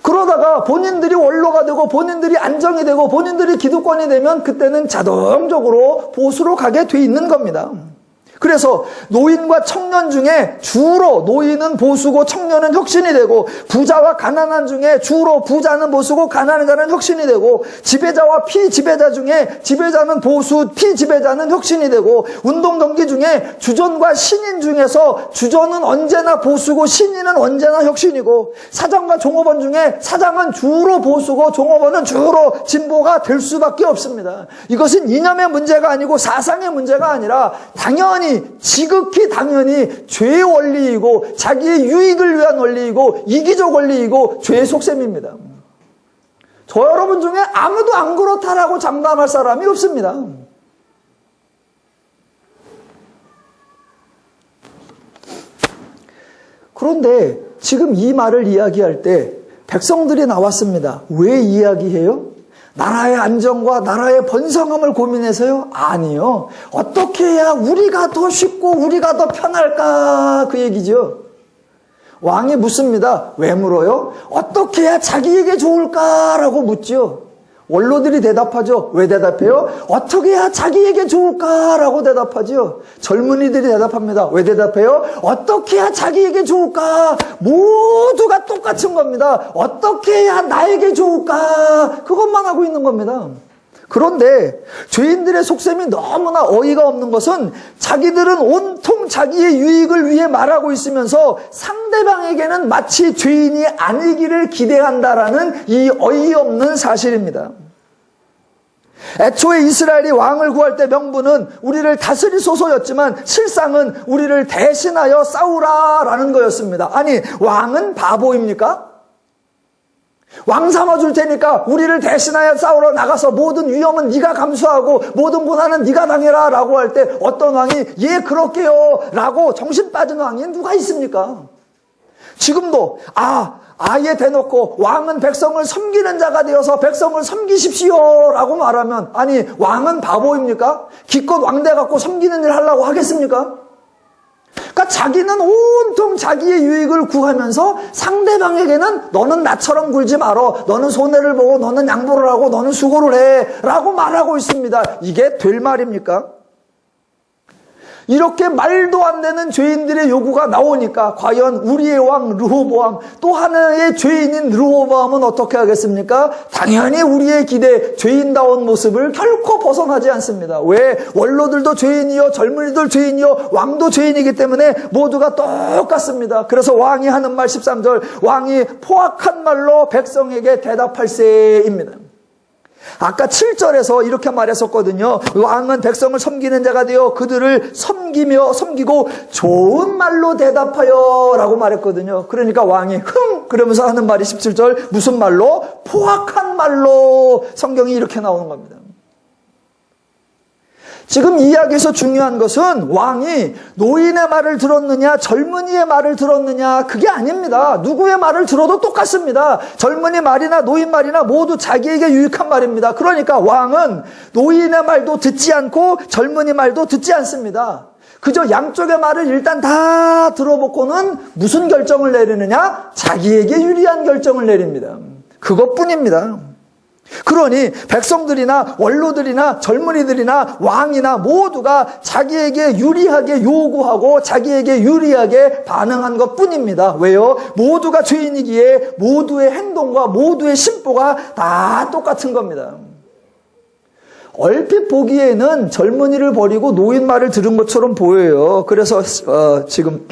그러다가 본인들이 원로가 되고 본인들이 안정이 되고 본인들이 기득권이 되면 그때는 자동적으로 보수로 가게 돼 있는 겁니다. 그래서 노인과 청년 중에 주로 노인은 보수고 청년은 혁신이 되고 부자와 가난한 중에 주로 부자는 보수고 가난한 자는 혁신이 되고 지배자와 피지배자 중에 지배자는 보수, 피지배자는 혁신이 되고 운동동기 중에 주전과 신인 중에서 주전은 언제나 보수고 신인은 언제나 혁신이고 사장과 종업원 중에 사장은 주로 보수고 종업원은 주로 진보가 될 수밖에 없습니다. 이것은 이념의 문제가 아니고 사상의 문제가 아니라 당연히 지극히 당연히 죄의 원리이고 자기의 유익을 위한 원리이고 이기적 원리이고 죄의 속셈입니다. 저 여러분 중에 아무도 안 그렇다라고 장담할 사람이 없습니다. 그런데 지금 이 말을 이야기할 때 백성들이 나왔습니다. 왜 이야기해요? 나라의 안정과 나라의 번성함을 고민해서요? 아니요. 어떻게 해야 우리가 더 쉽고 우리가 더 편할까? 그 얘기죠. 왕이 묻습니다. 왜 물어요? 어떻게 해야 자기에게 좋을까라고 묻죠. 원로들이 대답하죠. 왜 대답해요? 어떻게 해야 자기에게 좋을까라고 대답하죠. 젊은이들이 대답합니다. 왜 대답해요? 어떻게 해야 자기에게 좋을까? 모두가 똑같은 겁니다. 어떻게 해야 나에게 좋을까? 그것만 하고 있는 겁니다. 그런데 죄인들의 속셈이 너무나 어이가 없는 것은 자기들은 온통 자기의 유익을 위해 말하고 있으면서 상대방에게는 마치 죄인이 아니기를 기대한다라는 이 어이없는 사실입니다. 애초에 이스라엘이 왕을 구할 때 명분은 우리를 다스리소서였지만 실상은 우리를 대신하여 싸우라라는 거였습니다. 아니, 왕은 바보입니까? 왕 삼아줄 테니까 우리를 대신하여 싸우러 나가서 모든 위험은 네가 감수하고 모든 고난은 네가 당해라 라고 할 때 어떤 왕이 예 그럴게요 라고 정신 빠진 왕이 누가 있습니까? 지금도 아예 대놓고 왕은 백성을 섬기는 자가 되어서 백성을 섬기십시오 라고 말하면 아니 왕은 바보입니까? 기껏 왕대 갖고 섬기는 일 하려고 하겠습니까? 그러니까 자기는 온통 자기의 유익을 구하면서 상대방에게는 너는 나처럼 굴지 말어, 너는 손해를 보고 너는 양보를 하고 너는 수고를 해 라고 말하고 있습니다. 이게 될 말입니까? 이렇게 말도 안 되는 죄인들의 요구가 나오니까 과연 우리의 왕 르호보암, 또 하나의 죄인인 르호보암은 어떻게 하겠습니까? 당연히 우리의 기대, 죄인다운 모습을 결코 벗어나지 않습니다. 왜? 원로들도 죄인이요, 젊은이들 죄인이요, 왕도 죄인이기 때문에 모두가 똑같습니다. 그래서 왕이 하는 말 13절, 왕이 포악한 말로 백성에게 대답할세입니다. 아까 7절에서 이렇게 말했었거든요. 왕은 백성을 섬기는 자가 되어 그들을 섬기고 좋은 말로 대답하여 라고 말했거든요. 그러니까 왕이 그러면서 하는 말이 17절 무슨 말로? 포악한 말로. 성경이 이렇게 나오는 겁니다. 지금 이야기에서 중요한 것은 왕이 노인의 말을 들었느냐 젊은이의 말을 들었느냐 그게 아닙니다. 누구의 말을 들어도 똑같습니다. 젊은이 말이나 노인 말이나 모두 자기에게 유익한 말입니다. 그러니까 왕은 노인의 말도 듣지 않고 젊은이 말도 듣지 않습니다. 그저 양쪽의 말을 일단 다 들어보고는 무슨 결정을 내리느냐? 자기에게 유리한 결정을 내립니다. 그것뿐입니다. 그러니 백성들이나 원로들이나 젊은이들이나 왕이나 모두가 자기에게 유리하게 요구하고 자기에게 유리하게 반응한 것뿐입니다. 왜요? 모두가 죄인이기에 모두의 행동과 모두의 심보가 다 똑같은 겁니다. 얼핏 보기에는 젊은이를 버리고 노인 말을 들은 것처럼 보여요. 그래서 지금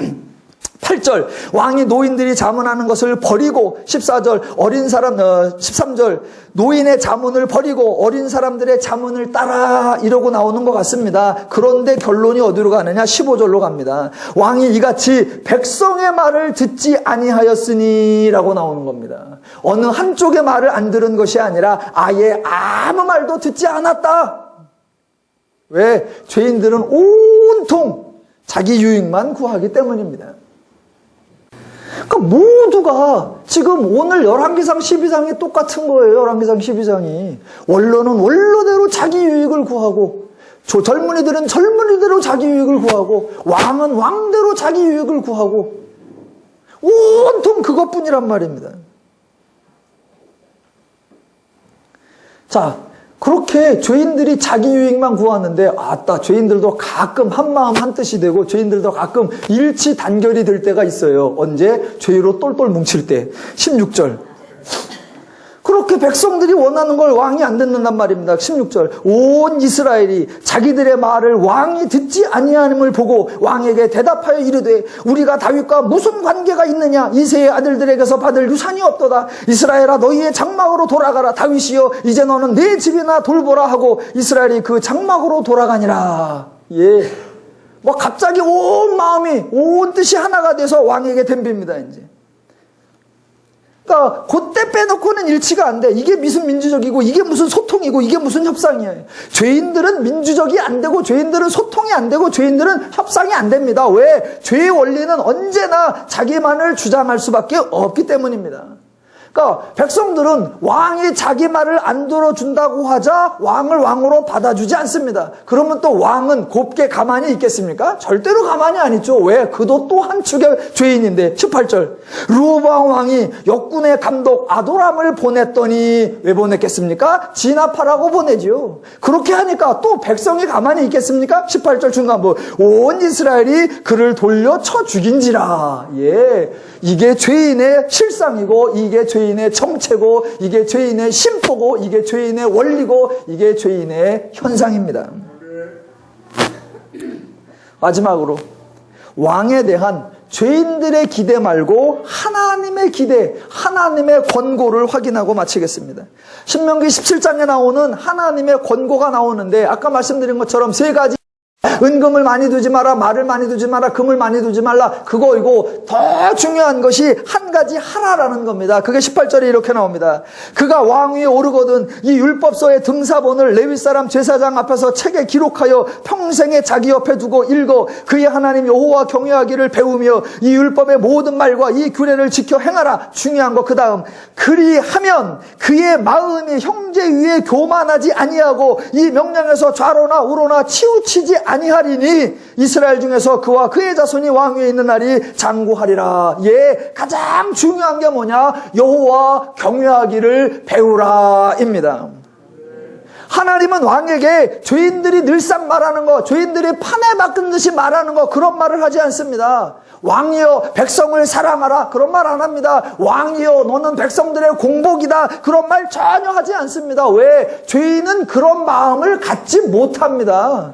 8절 왕이 노인들이 자문하는 것을 버리고 14절 13절 노인의 자문을 버리고 어린 사람들의 자문을 따라 이러고 나오는 것 같습니다. 그런데 결론이 어디로 가느냐? 15절로 갑니다. 왕이 이같이 백성의 말을 듣지 아니하였으니 라고 나오는 겁니다. 어느 한쪽의 말을 안 들은 것이 아니라 아예 아무 말도 듣지 않았다. 왜? 죄인들은 온통 자기 유익만 구하기 때문입니다. 그러니까 모두가 지금 오늘 열왕기상 12장이 똑같은 거예요. 열왕기상 12장이. 원로는 원로대로 자기 유익을 구하고 젊은이들은 젊은이대로 자기 유익을 구하고 왕은 왕대로 자기 유익을 구하고 온통 그것뿐이란 말입니다. 자, 그렇게 죄인들이 자기 유익만 구하는데 아따 죄인들도 가끔 한마음 한뜻이 되고 죄인들도 가끔 일치단결이 될 때가 있어요. 언제? 죄로 똘똘 뭉칠 때. 16절 그렇게 백성들이 원하는 걸 왕이 안 듣는단 말입니다. 16절 온 이스라엘이 자기들의 말을 왕이 듣지 아니함을 보고 왕에게 대답하여 이르되 우리가 다윗과 무슨 관계가 있느냐? 이새의 아들들에게서 받을 유산이 없도다. 이스라엘아 너희의 장막으로 돌아가라. 다윗이여 이제 너는 내 집이나 돌보라 하고 이스라엘이 그 장막으로 돌아가니라. 예, 뭐 갑자기 온 마음이 온 뜻이 하나가 돼서 왕에게 덤빕니다. 이제 그러니까 그때 빼놓고는 일치가 안 돼. 이게 무슨 민주적이고 이게 무슨 소통이고 이게 무슨 협상이에요. 죄인들은 민주적이 안 되고 죄인들은 소통이 안 되고 죄인들은 협상이 안 됩니다. 왜? 죄의 원리는 언제나 자기만을 주장할 수밖에 없기 때문입니다. 그러니까 백성들은 왕이 자기 말을 안 들어준다고 하자 왕을 왕으로 받아주지 않습니다. 그러면 또 왕은 곱게 가만히 있겠습니까? 절대로 가만히 안 있죠. 왜? 그도 또 한 축의 죄인인데 18절 르호보암 왕이 역군의 감독 아도람을 보냈더니 왜 보냈겠습니까? 진압하라고 보내지요. 그렇게 하니까 또 백성이 가만히 있겠습니까? 18절 중간부 온 이스라엘이 그를 돌려 쳐 죽인지라. 예, 이게 죄인의 실상이고 이게 죄인의 정체고 이게 죄인의 심보고 이게 죄인의 원리고 이게 죄인의 현상입니다. 마지막으로 왕에 대한 죄인들의 기대 말고 하나님의 기대, 하나님의 권고를 확인하고 마치겠습니다. 신명기 17장에 나오는 하나님의 권고가 나오는데 아까 말씀드린 것처럼 세 가지 은금을 많이 두지 마라, 말을 많이 두지 마라, 금을 많이 두지 말라. 그거이고 더 중요한 것이 한 가지 하라라는 겁니다. 그게 18절에 이렇게 나옵니다. 그가 왕 위에 오르거든 이 율법서의 등사본을 레위 사람 제사장 앞에서 책에 기록하여 평생에 자기 옆에 두고 읽어 그의 하나님 여호와 경외하기를 배우며 이 율법의 모든 말과 이 규례를 지켜 행하라. 중요한 거 그 다음 그리하면 그의 마음이 형제 위에 교만하지 아니하고 이 명령에서 좌로나 우로나 치우치지 아니하리니 이스라엘 중에서 그와 그의 자손이 왕 위에 있는 날이 장구하리라. 예, 가장 중요한 게 뭐냐? 여호와 경외하기를 배우라입니다. 하나님은 왕에게 죄인들이 늘상 말하는 거, 죄인들이 판에 박은 듯이 말하는 거, 그런 말을 하지 않습니다. 왕이여 백성을 사랑하라, 그런 말 안 합니다. 왕이여 너는 백성들의 공복이다, 그런 말 전혀 하지 않습니다. 왜? 죄인은 그런 마음을 갖지 못합니다.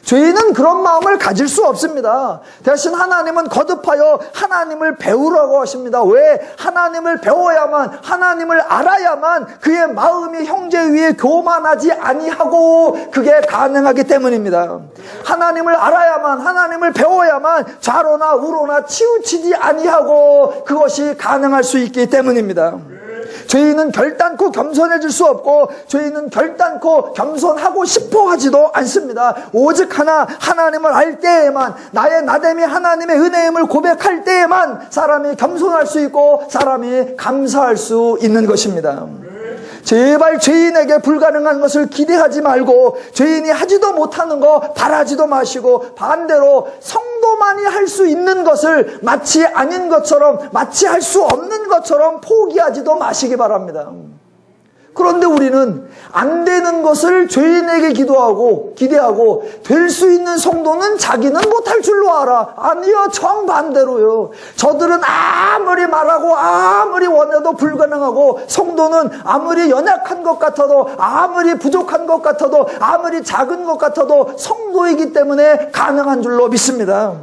죄인은 그런 마음을 가질 수 없습니다. 대신 하나님은 거듭하여 하나님을 배우라고 하십니다. 왜? 하나님을 배워야만, 하나님을 알아야만 그의 마음이 형제 위에 교만하지 아니하고 그게 가능하기 때문입니다. 하나님을 알아야만, 하나님을 배워야만 좌로나 우로나 치우치지 아니하고 그것이 가능할 수 있기 때문입니다. 죄인은 결단코 겸손해질 수 없고 죄인은 결단코 겸손하고 싶어 하지도 않습니다. 오직 하나님을 알 때에만, 나의 나됨이 하나님의 은혜임을 고백할 때에만 사람이 겸손할 수 있고 사람이 감사할 수 있는 것입니다. 제발 죄인에게 불가능한 것을 기대하지 말고 죄인이 하지도 못하는 거 바라지도 마시고 반대로 성도만이 할 수 있는 것을 마치 아닌 것처럼, 마치 할 수 없는 것처럼 포기하지도 마시기 바랍니다. 그런데 우리는 안 되는 것을 죄인에게 기대하고 될 수 있는 성도는 자기는 못할 줄로 알아. 아니요, 정반대로요. 저들은 아무리 말하고 아무리 원해도 불가능하고 성도는 아무리 연약한 것 같아도, 아무리 부족한 것 같아도, 아무리 작은 것 같아도 성도이기 때문에 가능한 줄로 믿습니다.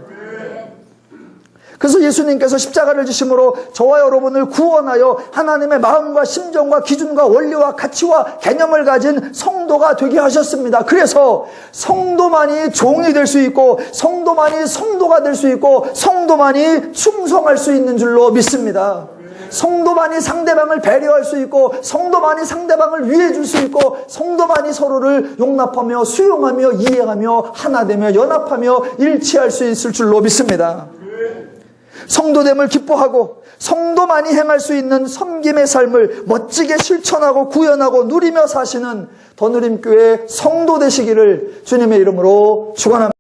그래서 예수님께서 십자가를 지심으로 저와 여러분을 구원하여 하나님의 마음과 심정과 기준과 원리와 가치와 개념을 가진 성도가 되게 하셨습니다. 그래서 성도만이 종이 될 수 있고 성도만이 성도가 될 수 있고 성도만이 충성할 수 있는 줄로 믿습니다. 성도만이 상대방을 배려할 수 있고 성도만이 상대방을 위해 줄 수 있고 성도만이 서로를 용납하며 수용하며 이해하며 하나되며 연합하며 일치할 수 있을 줄로 믿습니다. 성도됨을 기뻐하고 성도만이 행할 수 있는 섬김의 삶을 멋지게 실천하고 구현하고 누리며 사시는 더누림교회 성도 되시기를 주님의 이름으로 축원합니다.